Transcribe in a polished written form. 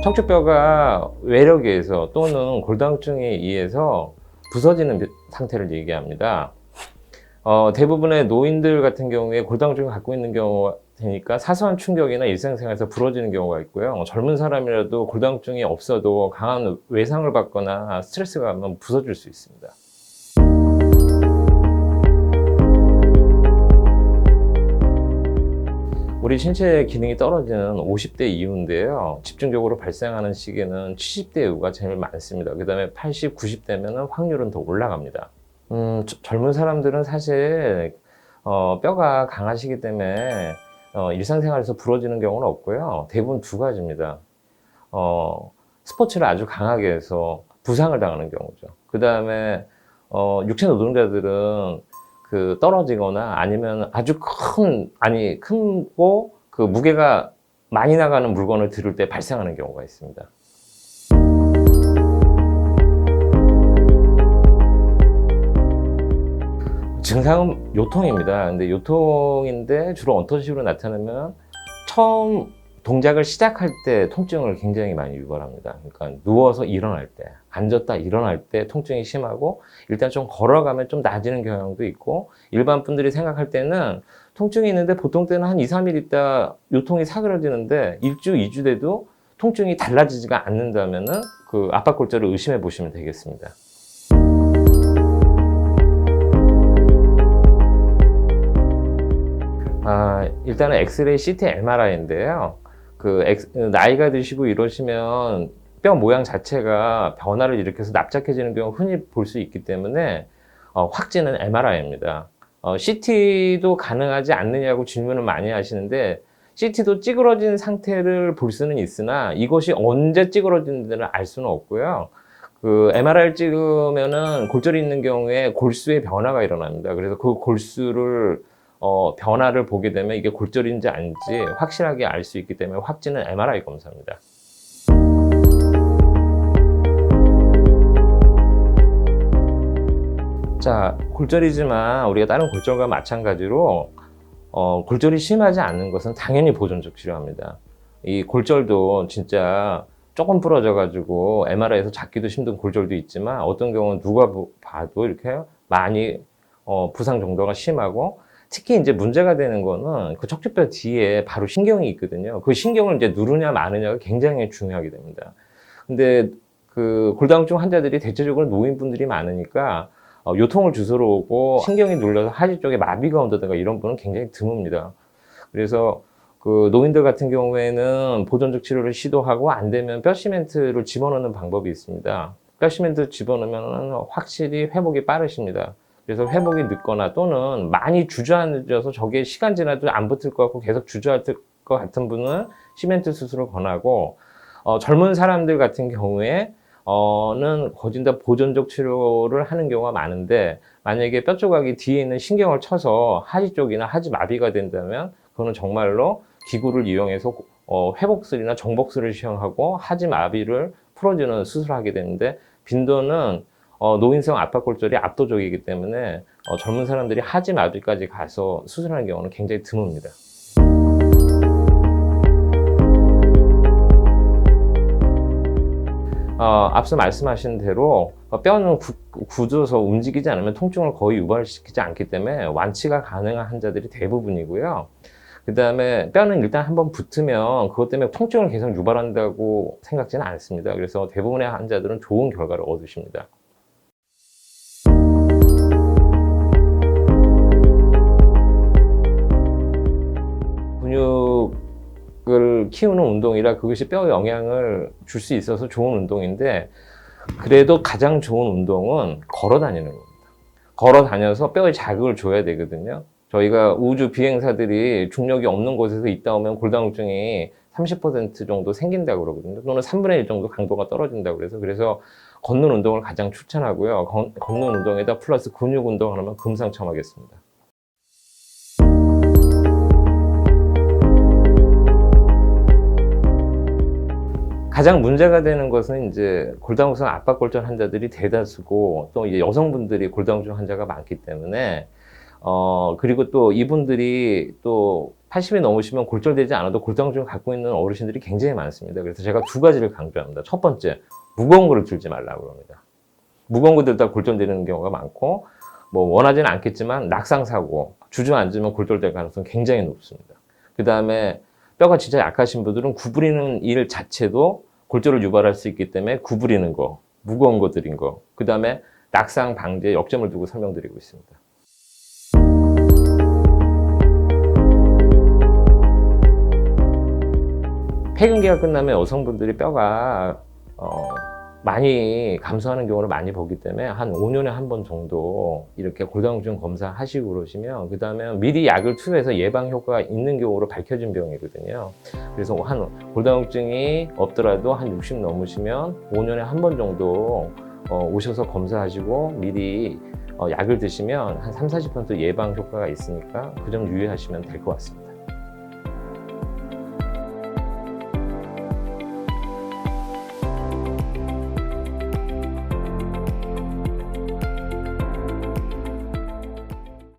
척추뼈가 외력에 의해서 또는 골다공증에 의해서 부서지는 상태를 얘기합니다. 대부분의 노인들 같은 경우에 골다공증을 갖고 있는 경우가 되니까 사소한 충격이나 일상생활에서 부러지는 경우가 있고요. 젊은 사람이라도 골다공증이 없어도 강한 외상을 받거나 스트레스가 가면 부서질 수 있습니다. 우리 신체 기능이 떨어지는 50대 이후인데요. 집중적으로 발생하는 시기는 70대 이후가 제일 많습니다. 그 다음에 80, 90대면 확률은 더 올라갑니다. 젊은 사람들은 사실 뼈가 강하시기 때문에 일상생활에서 부러지는 경우는 없고요. 대부분 두 가지입니다. 스포츠를 아주 강하게 해서 부상을 당하는 경우죠. 그 다음에 육체 노동자들은 떨어지거나 아니면 아주 크고 그 무게가 많이 나가는 물건을 들을 때 발생하는 경우가 있습니다. 증상은 요통입니다. 근데 요통인데 주로 어떤 식으로 나타나면 처음 동작을 시작할 때 통증을 굉장히 많이 유발합니다. 그러니까 누워서 일어날 때, 앉았다 일어날 때 통증이 심하고 일단 좀 걸어가면 좀 나아지는 경향도 있고 일반 분들이 생각할 때는 통증이 있는데 보통 때는 한 2, 3일 있다 요통이 사그러지는데 1주, 2주 돼도 통증이 달라지지가 않는다면은 그 압박골절을 의심해 보시면 되겠습니다. 일단은 엑스레이, CT, MRI인데요. 나이가 드시고 이러시면 뼈 모양 자체가 변화를 일으켜서 납작해지는 경우 흔히 볼 수 있기 때문에 확진은 MRI입니다. CT도 가능하지 않느냐고 질문을 많이 하시는데 CT도 찌그러진 상태를 볼 수는 있으나 이것이 언제 찌그러진지는 알 수는 없고요. MRI를 찍으면은 골절이 있는 경우에 골수의 변화가 일어납니다. 그래서 그 골수를 변화를 보게 되면 이게 골절인지 아닌지 확실하게 알 수 있기 때문에 확진은 MRI 검사입니다. 자, 골절이지만 우리가 다른 골절과 마찬가지로 골절이 심하지 않는 것은 당연히 보존적 치료합니다. 이 골절도 진짜 조금 부러져 가지고 MRI에서 잡기도 힘든 골절도 있지만 어떤 경우는 누가 봐도 이렇게 많이 부상 정도가 심하고 특히 이제 문제가 되는 거는 그 척추뼈 뒤에 바로 신경이 있거든요. 그 신경을 이제 누르냐 마느냐가 굉장히 중요하게 됩니다. 근데 골다공증 환자들이 대체적으로 노인분들이 많으니까 요통을 주소로 오고 신경이 눌려서 하지 쪽에 마비가 온다든가 이런 분은 굉장히 드뭅니다. 그래서 노인들 같은 경우에는 보존적 치료를 시도하고 안 되면 뼈 시멘트를 집어넣는 방법이 있습니다. 뼈 시멘트 집어넣으면 확실히 회복이 빠르십니다. 그래서 회복이 늦거나 또는 많이 주저앉아서 저게 시간 지나도 안 붙을 것 같고 계속 주저할 것 같은 분은 시멘트 수술을 권하고 젊은 사람들 같은 경우에 는 거진 다 보존적 치료를 하는 경우가 많은데 만약에 뼈 조각이 뒤에 있는 신경을 쳐서 하지 쪽이나 하지 마비가 된다면 그거는 정말로 기구를 이용해서 회복술이나 정복술을 시행하고 하지 마비를 풀어주는 수술을 하게 되는데 빈도는 노인성 압박골절이 압도적이기 때문에 젊은 사람들이 하지 마비까지 가서 수술하는 경우는 굉장히 드뭅니다. 앞서 말씀하신 대로 뼈는 굳어서 움직이지 않으면 통증을 거의 유발시키지 않기 때문에 완치가 가능한 환자들이 대부분이고요. 그 다음에 뼈는 일단 한번 붙으면 그것 때문에 통증을 계속 유발한다고 생각지는 않습니다. 그래서 대부분의 환자들은 좋은 결과를 얻으십니다. 근육을 키우는 운동이라 그것이 뼈에 영향을 줄 수 있어서 좋은 운동인데 그래도 가장 좋은 운동은 걸어 다니는 겁니다. 걸어 다녀서 뼈에 자극을 줘야 되거든요. 저희가 우주 비행사들이 중력이 없는 곳에서 있다 오면 골다공증이 30% 정도 생긴다고 그러거든요. 또는 3분의 1 정도 강도가 떨어진다고 그래서 걷는 운동을 가장 추천하고요. 걷는 운동에다 플러스 근육 운동을 하면 금상첨화겠습니다. 가장 문제가 되는 것은 이제 골다공증 압박골절 환자들이 대다수고 또 이제 여성분들이 골다공증 환자가 많기 때문에 그리고 또 이분들이 또 80이 넘으시면 골절되지 않아도 골다공증을 갖고 있는 어르신들이 굉장히 많습니다. 그래서 제가 두 가지를 강조합니다. 첫 번째, 무거운 거를 들지 말라고 합니다. 무거운 거 들다 골절되는 경우가 많고, 뭐 원하지는 않겠지만 낙상사고, 주저앉으면 골절될 가능성이 굉장히 높습니다. 그 다음에 뼈가 진짜 약하신 분들은 구부리는 일 자체도 골절을 유발할 수 있기 때문에 구부리는 거, 무거운 거 들인 거, 그 다음에 낙상 방지에 역점을 두고 설명드리고 있습니다. 폐경기가 끝나면 여성분들이 뼈가 많이 감소하는 경우를 많이 보기 때문에 한 5년에 한 번 정도 이렇게 골다공증 검사하시고 그러시면 그 다음에 미리 약을 투여해서 예방 효과가 있는 경우로 밝혀진 병이거든요. 그래서 한 골다공증이 없더라도 한 60 넘으시면 5년에 한 번 정도 오셔서 검사하시고 미리 약을 드시면 한 30-40% 예방 효과가 있으니까 그 점 유의하시면 될 것 같습니다.